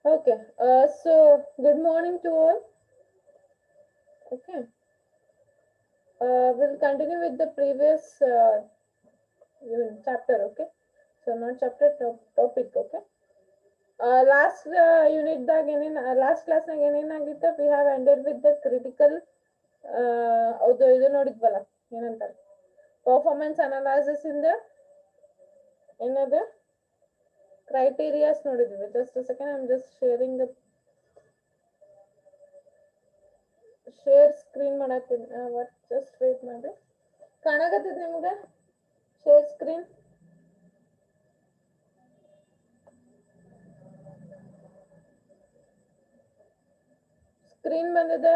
Okay, so good morning to all. Okay, we'll continue with the previous chapter. Okay, so not chapter, topic. Okay, last unit ದಾಗ ಏನೇನ್ last class ನಾಗ ಏನೇನಾಗಿತ್ತು, we have ended with the critical ಅದು ಇದು ನೋಡಿದ್ವಲ್ಲ, ಏನಂತಾರೆ performance analysis in the ಏನದು criterias ನೋಡಿದ್ವಿ. Just a second, I'm just sharing the share screen ಮಾಡತ್ತೀನಿ. what just wait ಮಾಡಿ, ಕಾಣಕತ್ತದ ನಿಮ್ಗೆ share screen? ಸ್ಕ್ರೀನ್ ಬಂದಿದೆ.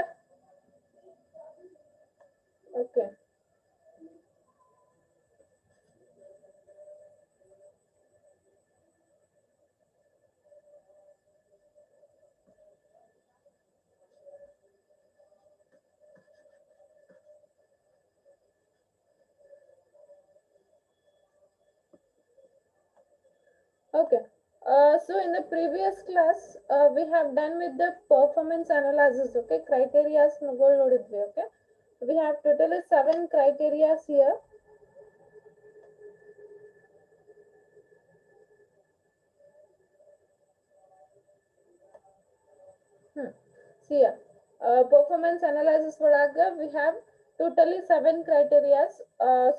Okay, okay. So in the previous class, we have done with the performance analysis. Okay, criteria ನೋಡಿದ್ವಿ. Okay, we have totally 7 criteria here. See here, performance analysis ಒಳಗ we have totally 7 criteria.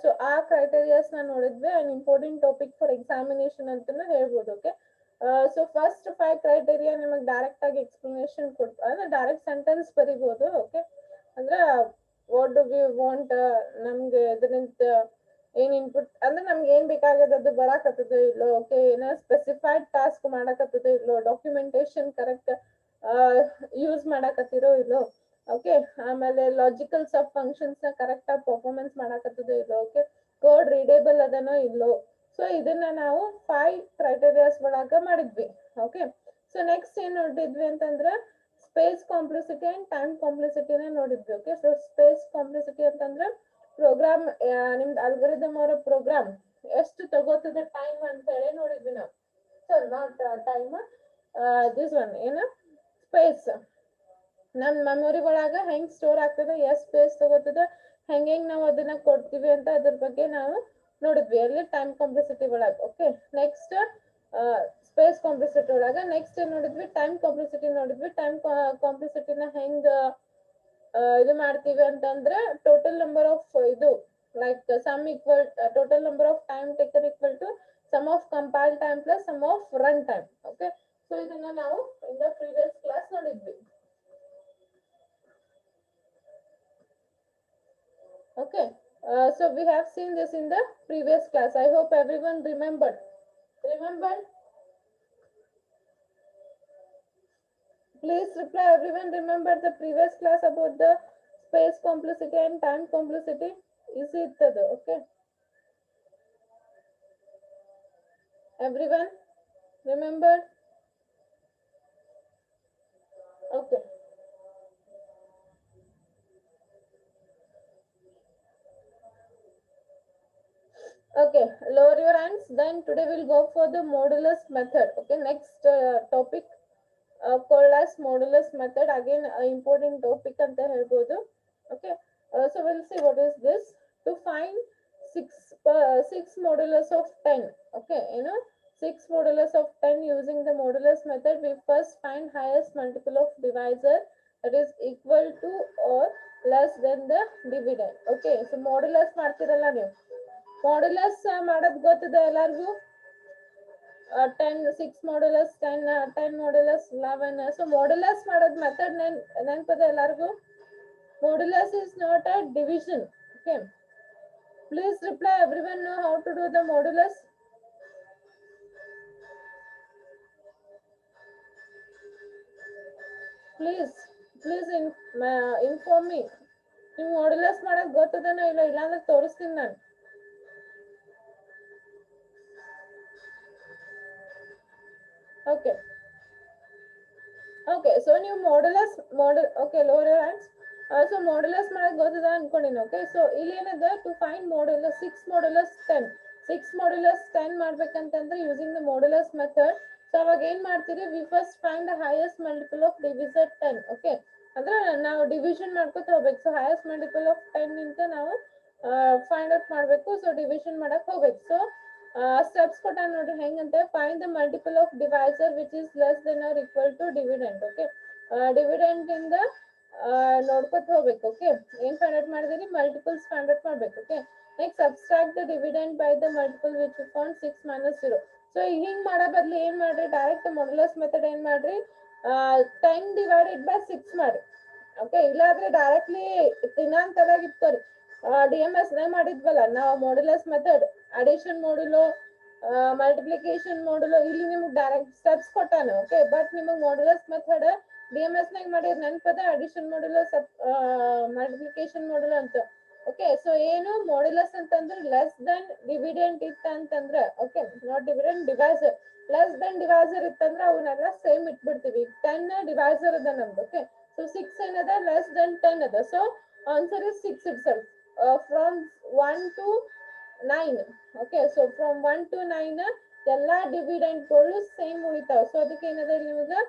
So ಆ criteria ನ ನೋಡಿದ್ವಿ. an important topic for examination ಅಂತಾನು ಹೇಳ್ಬೋದು. Okay, so first 5 criteria ನಿಮಗೆ direct ಆಗಿ explanation ಅಂದ್ರೆ ಡೈರೆಕ್ಟ್ ಸೆಂಟೆನ್ಸ್ ಬರಿಬೋದು. ಓಕೆ, ಅಂದ್ರೆ ವಾಟ್ ಡು ವಿ ವಾಂಟ್, ನಮ್ಗೆ ಇದರಿಂದ ಏನ್ ಇನ್ಪುಟ್ ಅಂದ್ರೆ ನಮ್ಗೆ ಏನ್ ಬೇಕಾಗದ ಅದು ಬರಾಕತ್ತದೋ ಇಲ್ಲೋ, ಓಕೆ, ಏನೋ ಸ್ಪೆಸಿಫೈಡ್ ಟಾಸ್ಕ್ ಮಾಡಕತ್ತದೋ ಇಲ್ಲೋ, ಡಾಕ್ಯುಮೆಂಟೇಶನ್ ಕರೆಕ್ಟ್ ಯೂಸ್ ಮಾಡಕತ್ತಿರೋ ಇಲ್ಲೋ, ಓಕೆ, ಆಮೇಲೆ ಲಾಜಿಕಲ್ ಸಬ್ ಫಂಕ್ಷನ್ಸ್ ನ ಕರೆಕ್ಟ್ ಆಗಿ ಪರ್ಫಾರ್ಮೆನ್ಸ್ ಮಾಡಕತ್ತದೋ ಇಲ್ಲೋ, ಓಕೆ, ಕೋಡ್ ರೀಡೇಬಲ್ ಅದನೋ ಇಲ್ಲೋ. ಸೊ ಇದನ್ನ ನಾವು 5 ಕ್ರೈಟೇರಿಯಾಸ್ ಒಳಗ ಮಾಡಿದ್ವಿ. ಓಕೆ, ಸೊ ನೆಕ್ಸ್ಟ್ ಏನ್ ನೋಡಿದ್ವಿ ಅಂತಂದ್ರೆ ಸ್ಪೇಸ್ ಕಾಂಪ್ಲೆಕ್ಸಿಟಿ ಅಂಡ್ ಟೈಮ್ ಕಾಂಪ್ಲೆಕ್ಸಿಟಿನ ನೋಡಿದ್ವಿ. ಓಕೆ, ಸೊ ಸ್ಪೇಸ್ ಕಾಂಪ್ಲೆಕ್ಸಿಟಿ ಅಂತಂದ್ರೆ ಪ್ರೋಗ್ರಾಮ್, ನಿಮ್ದು ಅಲ್ಗರಿದಮ್ ಅವರ ಪ್ರೋಗ್ರಾಮ್ ಎಷ್ಟು ತಗೋತದ ಟೈಮ್ ಅಂತ ಹೇಳಿ ನೋಡಿದ್ವಿ ನಾವು. So not time, this one ಏನು ಸ್ಪೇಸ್, ನಮ್ ಮೆಮೊರಿ ಒಳಗ ಹೆಂಗ್ ಸ್ಟೋರ್ ಆಗ್ತದೆ, ಎಷ್ಟು ಸ್ಪೇಸ್ ತಗೋತದ, ಹೆಂಗ್ ನಾವು ಅದನ್ನ ಕೊಡ್ತೀವಿ ಅಂತ ಅದ್ರ ಬಗ್ಗೆ ನಾವು ನೋಡಿದ್ವಿ ಅಲ್ಲಿ ಟೈಮ್ ಕಾಂಪ್ಲೆಕ್ಸಿಟಿ ಒಳಗ. ಓಕೆ, ನೆಕ್ಸ್ಟ್ ಸ್ಪೇಸ್ ಕಾಂಪ್ಲೆಕ್ಸಿಟಿ ಒಳಗ ನೆಕ್ಸ್ಟ್ ಏನ್ ನೋಡಿದ್ವಿ, ಟೈಮ್ ಕಾಂಪ್ಲೆಕ್ಸಿಟಿ ನೋಡಿದ್ವಿ. ಟೈಮ್ ಕಾಂಪ್ಲೆಕ್ಸಿಟಿನ ಹೆಂಗ್ ಇದು ಮಾಡ್ತೀವಿ ಅಂತಂದ್ರೆ ಟೋಟಲ್ ನಂಬರ್ ಆಫ್ ಇದು like sum equal total number of time taken equal to sum of compile time plus sum of run time. Okay, so ಇದನ್ನ ನಾವು ಇನ್ ದ ಪ್ರೀವಿಯಸ್ ಕ್ಲಾಸ್ ನೋಡಿದ್ವಿ. Okay, so we have seen this in the previous class. I hope everyone remembered. Please reply, everyone remember the previous class about the space complexity and time complexity. Is it the okay? Everyone remember? Okay. Okay, lower your hands. Then today we'll go for the modulus method. Okay, next topic called as modulus method. Again, important topic anta helbodu. Okay, so we'll see what is this. To find six modulus of 10. Okay, 6 modulus of 10 using the modulus method. We first find highest multiple of divisor that is equal to or less than the dividend. Okay, so modulus ಮಾಡ್ತಿರಲ್ಲ ನೀವು, modulus ಮಾಡೋದು ಗೊತ್ತಿದೆ ಎಲ್ಲರಿಗೂ. 10 6 modulus 10 10 modulus 11. So modulus ಮಾಡೋದು method ನೆನಪದ ಎಲ್ಲರಿಗೂ. Modulus is not a division. Okay, please reply, everyone know how to do the modulus. Please inform me. ನೀವು modulus ಮಾಡೋದು ಗೊತ್ತದನೋ ಇಲ್ಲ, ಇಲ್ಲಾಂದ್ರೆ ತೋರಿಸ್ತೀನಿ ನಾನು. ಓಕೆ ಓಕೆ, ಸೊ ನೀವು okay lower your hands. So modulus ಮಾಡೋದು ಗೊತ್ತದ ಅನ್ಕೊಂಡಿನಿ. ಓಕೆ, ಸೊ ಇಲ್ಲಿ ಏನದ ಟು ಫೈಂಡ್ ಮಾಡ್ಯುಲಸ್ 6 ಮಾಡ್ಯುಲಸ್ 10 ಮಾಡ್ಬೇಕಂತಂದ್ರೆ using the modulus method so ಅವಾಗ ಏನ್ ಮಾಡ್ತೀರಿ, we first find the highest multiple of divisor 10. Okay, ಅಂದ್ರೆ ನಾವು ಡಿವಿಷನ್ ಮಾಡ್ಕೊತ ಹೋಗ್ಬೇಕು. ಸೊ ಹೈಯೆಸ್ಟ್ ಮಲ್ಟಿಪಲ್ ಆಫ್ 10 ನಿಂತ ನಾವು ಫೈಂಡ್ ಔಟ್ ಮಾಡ್ಬೇಕು. ಸೊ ಡಿವಿಷನ್ ಮಾಡಕ್ ಹೋಗ್ಬೇಕು. ಸೊ ಸ್ಟೆಪ್ಸ್ ಕೊಟ್ಟ ನೋಡ್ರಿ ಹೆಂಗಂತ, find the multiple of divisor which is less than or equal to dividend. Okay, dividend ಇಂದ ನೋಡ್ಕೊತ ಹೋಗ್ಬೇಕು. ಓಕೆ, ಏನ್ ಫೈಂಡ್ ಔಟ್ ಮಾಡಿದಿರಿ, ಮಲ್ಟಿಪಲ್ಸ್ ಫೈಂಡ್ ಔಟ್ ಮಾಡ್ಬೇಕು. Okay, next subtract the dividend by the multiple which found 6 - 0. So ಹಿಂಗ್ ಮಾಡೋ ಬದ್ಲು ಏನ್ ಮಾಡ್ರಿ, ಡೈರೆಕ್ಟ್ ಮಾಡ್ಯುಲಸ್ ಮೆಥಡ್ ಏನ್ ಮಾಡ್ರಿ, 10 ಡಿವೈಡೆಡ್ ಬೈ 6 ಮಾಡ್ರಿ. ಓಕೆ, ಇಲ್ಲಾದ್ರೆ ಡೈರೆಕ್ಟ್ಲಿ ತಿನ್ನಂತದಾಗ ಇರ್ತಾರೆ. DMS ನೇ ಮಾಡಿದ್ವಲ್ಲ ನಾವು ಮಾಡ್ಯುಲಸ್ ಮೆಥಡ್, ಅಡಿಷನ್ ಮಾಡುಲು, ಮಲ್ಟಿಪ್ಲಿಕೇಶನ್ ಮಾಡುಲು, ಇಲ್ಲಿ ನಿಮ್ಗೆ ಡೈರೆಕ್ಟ್ ಸ್ಟೆಪ್ಸ್ ಕೊಟ್ಟಾನ. ಓಕೆ, ಬಟ್ ನಿಮಗೆ ಮಾಡ್ಯುಲಸ್ ಮೆಥಡ್ DMS ನಾಗ ಮಾಡಿದ್ರೆ ನೆನಪದ, ಅಡಿಷನ್ ಮಾಡುಲು, ಮಲ್ಟಿಪ್ಲಿಕೇಶನ್ ಮಾಡುಲು ಅಂತ. ಓಕೆ, ಸೊ ಏನು ಮಾಡ್ಯುಲಸ್ ಅಂತಂದ್ರೆ ಲೆಸ್ ದನ್ ಡಿವಿಡೆಂಟ್ ಇತ್ತಂತಂದ್ರೆ, okay not dividend, divisor less than divisor ಇತ್ತಂದ್ರೆ ಅವನ್ನೆಲ್ಲ ಸೇಮ್ ಇಟ್ಬಿಡ್ತೀವಿ. 10 ಡಿವೈಸರ್ ಅದ ನಮ್ದು. ಓಕೆ, ಸೊ 6 ಏನದ, ಲೆಸ್ ದನ್ 10 ಅದ. So answer is 6 itself. From 1 to 9. Okay, so from 1 to 9 ಎಲ್ಲಾ ಡಿವಿಡೆಂಟ್ಗಳು ಸೇಮ್ ಉಳಿತಾವ. ಸೊ ಅದಕ್ಕೆ ಏನದ ನಿಮ್ಗೆ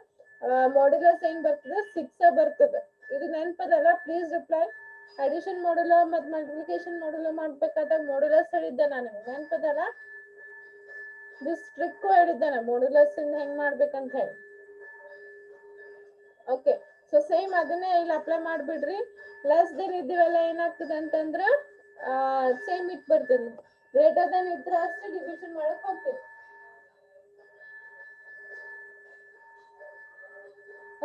ಮಾಡ್ಯುಲಸ್ ಏನ್ ಬರ್ತದೆ, 6 ಬರ್ತದೆ. ಇದು ನೆನಪದಲ್ಲ, ಪ್ಲೀಸ್ ರಿಪ್ಲೈ. ಅಡಿಷನ್ ಮಾಡುಲ ಮತ್ತು ಮಲ್ಟಿಪ್ಲಿಕೇಶನ್ ಮಾಡುಲ ಮಾಡ್ಬೇಕಾದಾಗ ಮಾಡ್ಯುಲಸ್ ಹೇಳಿದ್ದೆ ನಾನು, ನೆನಪದಲ್ಲ. ದಿಸ್ ಟ್ರಿಕ್ ಹೇಳಿದ್ದಾನೆ ಮಾಡ್ಯುಲಸ್ ಇಂದ ಹೆಂಗ್ ಮಾಡ್ಬೇಕಂತ ಹೇಳಿ. ಓಕೆ, ಸೊ ಸೇಮ್ ಅದನ್ನೇ ಇಲ್ಲಿ ಅಪ್ಲೈ ಮಾಡ್ಬಿಡ್ರಿ. ಲೆಸ್ ದೆನ್ ಇದ್ದೀವಲ್ಲ ಏನಾಗ್ತದೆ ಅಂತಂದ್ರೆ ಸೇಮ್ ಇಟ್ ಬರ್ತದೆ. ಗ್ರೇಟರ್ ದೆನ್ ಇದ್ರೆ ಅಷ್ಟೇ ಡಿವಿಷನ್ ಮಾಡಕ್ ಹೋಗ್ತೀವಿ.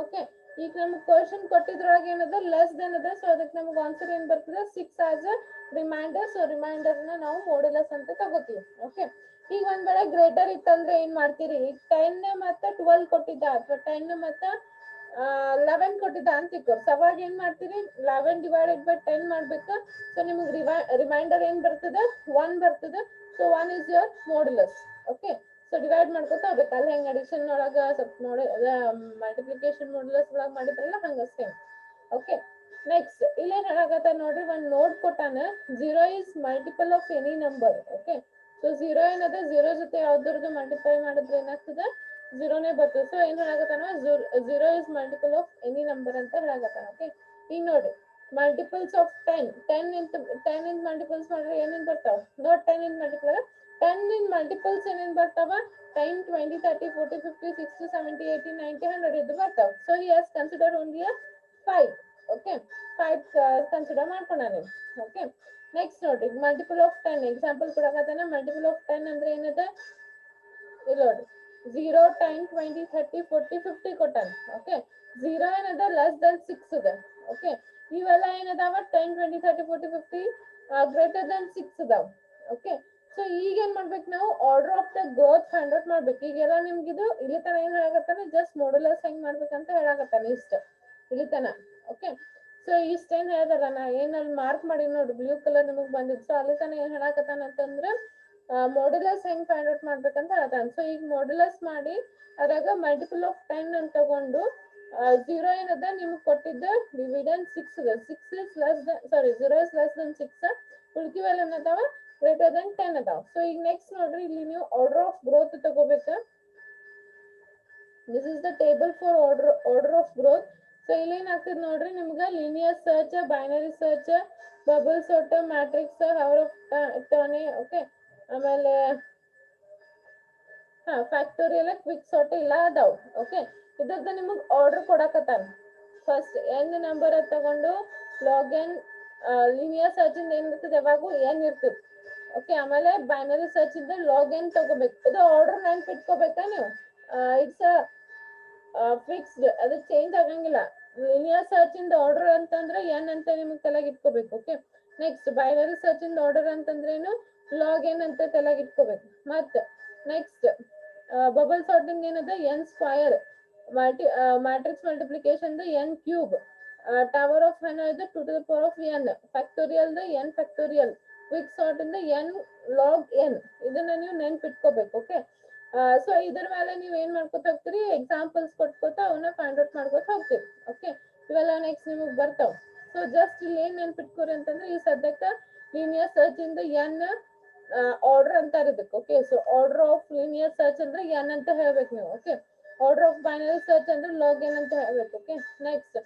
ಓಕೆ, ಈಗ ನಮ್ಗೆ ಕ್ವಶನ್ ಕೊಟ್ಟಿದ್ರೊಳಗೆ ಏನದ, ಲೆಸ್ ದೆನ್ ಅದ. ಸೊ ಅದಕ್ಕೆ ನಮ್ಗೆ ಆನ್ಸರ್ ಏನ್ ಬರ್ತದೆ, 6 as a reminder. So reminder ನ ನಾವು ಮಾಡ್ಯುಲಸ್ ಅಂತ ತಗೋತೀವಿ. ಓಕೆ, ಈಗ ಒಂದ್ ವೇಳೆ ಗ್ರೇಟರ್ ಇತ್ತಂದ್ರೆ ಏನ್ ಮಾಡ್ತೀರಿ, 10 ಮತ್ತೆ 12 ಕೊಟ್ಟಿದ್ದ, ಅಥವಾ 10 ಮತ್ತೆ 11 ಕೊಟ್ಟಿದ್ದ ಅಂತ ತಿಳ್ಕೊ. ಸೊ ಅವಾಗ ಏನ್ ಮಾಡ್ತೀರಿ, 11 ಡಿವೈಡೆಡ್ ಬೈ 10 ಮಾಡ್ಬೇಕು. ಸೊ ನಿಮಗೆ ರಿಮೈಂಡರ್ ಏನ್ ಬರ್ತದೆ, 1 ಬರ್ತದೆ. So 1 is your modulus. Okay, so divide ಮಾಡ್ಕೊತ ಹೋಗ್ಬೇಕು. ಅಲ್ಲಿ ಹೆಂಗ್ ಅಡಿಷನ್ ಒಳಗ ಸ್ವಲ್ಪ ಮಲ್ಟಿಪ್ಲಿಕೇಶನ್ ಮಾಡ್ಯುಲಸ್ ಒಳಗ ಮಾಡಿದ್ರಲ್ಲ ಹಂಗ ಸೇಮ್. ಓಕೆ, ನೆಕ್ಸ್ಟ್ ಇಲ್ಲೇನ್ ಹೇಳಾಗತ್ತ ನೋಡ್ರಿ, ಒಂದ್ ನೋಡ್ ಕೊಟ್ಟಾನ, 0 is multiple of any number. Okay, so 0 ಏನದ, 0 ಜೊತೆ ಯಾವ್ದ್ರದ್ದು ಮಲ್ಟಿಪ್ಲೈ ಮಾಡಿದ್ರೆ ಏನಾಗ್ತದೆ, 0ನೇ ಬರ್ತದೆ. ಸೊ ಏನ್ ಹೇಳಾಗತ್ತಾನ, 0 is multiple of any number ಅಂತ ಹೇಳಾಗತ್ತಾನ. ಓಕೆ, ಈಗ ನೋಡ್ರಿ ಮಲ್ಟಿಪಲ್ಸ್ ಆಫ್ 10 ಇಂದ ಮಲ್ಟಿಪಲ್ಸ್ ಮಾಡ್ರೆ ಏನೇನ್ ಬರ್ತಾವ, ನೋಟ್ 10 ಇಂದ ಮಲ್ಟಿಪಲ್ 10 ಇನ್ ಮಲ್ಟಿಪಲ್ಸ್ ಏನೇನ್ ಬರ್ತಾವ, 10, 20, 30, 40, 50, 60, 70, 80, 90, 100 ಇದು ಬರ್ತಾವ. So he has considered only a 5. Okay, 5 consider ಮಾಡ್ಕೊಂಡಾನೆ. ಓಕೆ, ನೆಕ್ಸ್ಟ್ ನೋಡ್ರಿ ಮಲ್ಟಿಪಲ್ ಆಫ್ 10 ಎಕ್ಸಾಂಪಲ್ ಕೊಡಕತ್ತಾನ. ಮಲ್ಟಿಪಲ್ ಆಫ್ 10 ಅಂದ್ರೆ ಏನದ, ಇಲ್ಲಿ ನೋಡ್ರಿ 0, 10, 20, 30, 40, 50 ಕೊಟ್ಟಾನ. ಓಕೆ, 0 ಏನದ, ಲೆಸ್ ದನ್ 6 ಅದ. ಓಕೆ, ಇವೆಲ್ಲ ಏನದಾವ, 10, 20, 30, 40, 50 ಗ್ರೇಟರ್ ದನ್ 6 ಅದಾವ. ಓಕೆ, ಸೊ ಈಗ ಏನ್ ಮಾಡ್ಬೇಕು ನಾವು, order of the growth find out ಮಾಡ್ಬೇಕು. ಈಗೆಲ್ಲ ನಿಮ್ಗಿದು ಇಲ್ಲಿ ತನ ಏನ್ ಹೇಳಾಗತ್ತಾನ, ಜಸ್ಟ್ ಮಾಡ್ಯುಲಸ್ ಹೆಂಗ್ ಮಾಡ್ಬೇಕಂತ ಹೇಳಾಗತ್ತಾನ ಇಷ್ಟ ಇಲ್ಲಿ ತನ. ಓಕೆ, ಸೊ ಇಷ್ಟೇನ್ ಹೇಳ್ದಾರ, ನಾ ಏನಲ್ಲಿ ಮಾರ್ಕ್ ಮಾಡಿ ನೋಡ್ರಿ ಬ್ಲೂ ಕಲರ್ ನಿಮಗ್ ಬಂದಿತ್ತು. ಸೊ ಅಲ್ಲಿ ತನ ಏನ್ ಹೇಳಾಕತ್ತಾನ ಅಂತಂದ್ರೆ ಮಾಡ್ಯುಲಸ್ ಹೆಂಗ್ ಫೈಂಡ್ ಔಟ್ ಮಾಡ್ಬೇಕಂತ ಹೇಳ್ತಾನ. ಸೊ ಈಗ ಮಾಡ್ಯುಲಸ್ ಮಾಡಿ ಅದ್ರಾಗ ಮಲ್ಟಿಪಲ್ ಆಫ್ 10 ಅಂತ ತಗೊಂಡು 0 ಏನದ ನಿಮ್ಗೆ ಕೊಟ್ಟಿದ್ದ ಡಿವಿಡೆಂಡ್ 6 ಇದೆ. 6 is less than, sorry 0 is less than 6. ಉಳ್ಕಿವೆಲ್ಲ ಏನದಾವ, ಗ್ರೇಟರ್ ದನ್ 10 ಅದಾವ. ಸೊ ಈಗ ನೆಕ್ಸ್ಟ್ ನೋಡ್ರಿ, ಇಲ್ಲಿ ನೀವು ಆರ್ಡರ್ ಆಫ್ ಗ್ರೋತ್ ತಗೋಬೇಕ. This is the table for order of growth. So ಇಲ್ಲಿ ಏನಾಗ್ತದೆ ನೋಡ್ರಿ, ನಿಮ್ಗೆ linear search, binary search, bubble sort, matrix, hour of turn. Okay, ಆಮೇಲೆ ಫ್ಯಾಕ್ಟೋರಿಯಲ್, ಕ್ವಿಕ್ ಸಾರ್ಟ್ ಇಲ್ಲ ಅದಾವ. ಓಕೆ, ಇದ್ರದ್ದು ನಿಮಗ್ ಆರ್ಡರ್ ಕೊಡಕತ್ತಾನ. ಫಸ್ಟ್ n ನಂಬರ್ ತಗೊಂಡು ಲಾಗ್ ಎನ್, ಲೀನಿಯರ್ ಸರ್ಚ್ ಇಂದ ಏನ್ ಇರ್ತದೆ, ಯಾವಾಗೂ n ಇರ್ತದೆ. ಓಕೆ, ಆಮೇಲೆ ಬೈನರಿ ಸರ್ಚ್ ಇಂದ ಲಾಗ್ ಎನ್ ತಗೋಬೇಕು. ಇದು ಆರ್ಡರ್ ನೆನ್ಪಿಟ್ಕೋಬೇಕಾ ನೀವು, ಇಟ್ಸ್ ಫಿಕ್ಸ್ಡ್, ಅದು ಚೇಂಜ್ ಆಗಂಗಿಲ್ಲ. ಲೀನಿಯರ್ ಸರ್ಚ್ ಇಂದ ಆರ್ಡರ್ ಅಂತಂದ್ರೆ n ಅಂತ ನಿಮ್ಗೆ ತಲೆಗೆ ಇಟ್ಕೋಬೇಕು. ಓಕೆ, ನೆಕ್ಸ್ಟ್ ಬೈನರಿ ಸರ್ಚ್ ಇಂದ ಆರ್ಡರ್ ಅಂತಂದ್ರೇನು, ಲಾಗ್ ಎನ್ ಅಂತ ತಲೆಗೆ ಇಟ್ಕೋಬೇಕು. ಮತ್ತೆ ನೆಕ್ಸ್ಟ್ ಬಬಲ್ ಸಾರ್ಟಿಂಗ್ ಏನದ, n square, matrix multiplication n cube, tower of n ಇದು 2 to the power of n, factorial n factorial, quick sort ಇಂದ n ಲಾಗ್ n. ಇದನ್ನ ನೀವು ನೆನ್ಪಿಟ್ಕೋಬೇಕು. ಓಕೆ, ಸೊ ಇದ್ರ ಮೇಲೆ ನೀವು ಏನ್ ಮಾಡ್ಕೊತ ಹೋಗ್ತೀರಿ, ಎಕ್ಸಾಂಪಲ್ಸ್ ಕೊಟ್ಕೋತ ಅವನ್ನ ಫೈಂಡ್ ಔಟ್ ಮಾಡ್ಕೊತ ಹೋಗ್ತೀರಿ. ಓಕೆ, ಇವೆಲ್ಲ ನೆಕ್ಸ್ಟ್ ನಿಮಗ್ ಬರ್ತಾವ. ಸೊ ಜಸ್ಟ್ ಇಲ್ಲಿ ಏನ್ ನೆನ್ಪಿಟ್ಕೋರಿ ಅಂತಂದ್ರೆ, ಈ ಸದ್ಯಕ್ಕೆ ಲೀನಿಯರ್ ಸರ್ಚ್ ಇಂದ n ಆರ್ಡರ್ ಅಂತಾರೆ ಇದಕ್ಕೆ. Okay, so order of linear search ಅಂದ್ರೆ ಎನ್ ಅಂತ ಹೇಳ್ಬೇಕು ನೀವು. Okay, order of binary search ಅಂದ್ರೆ ಲಾಗ್ ಎನ್ ಅಂತ ಹೇಳ್ಬೇಕು. Okay, next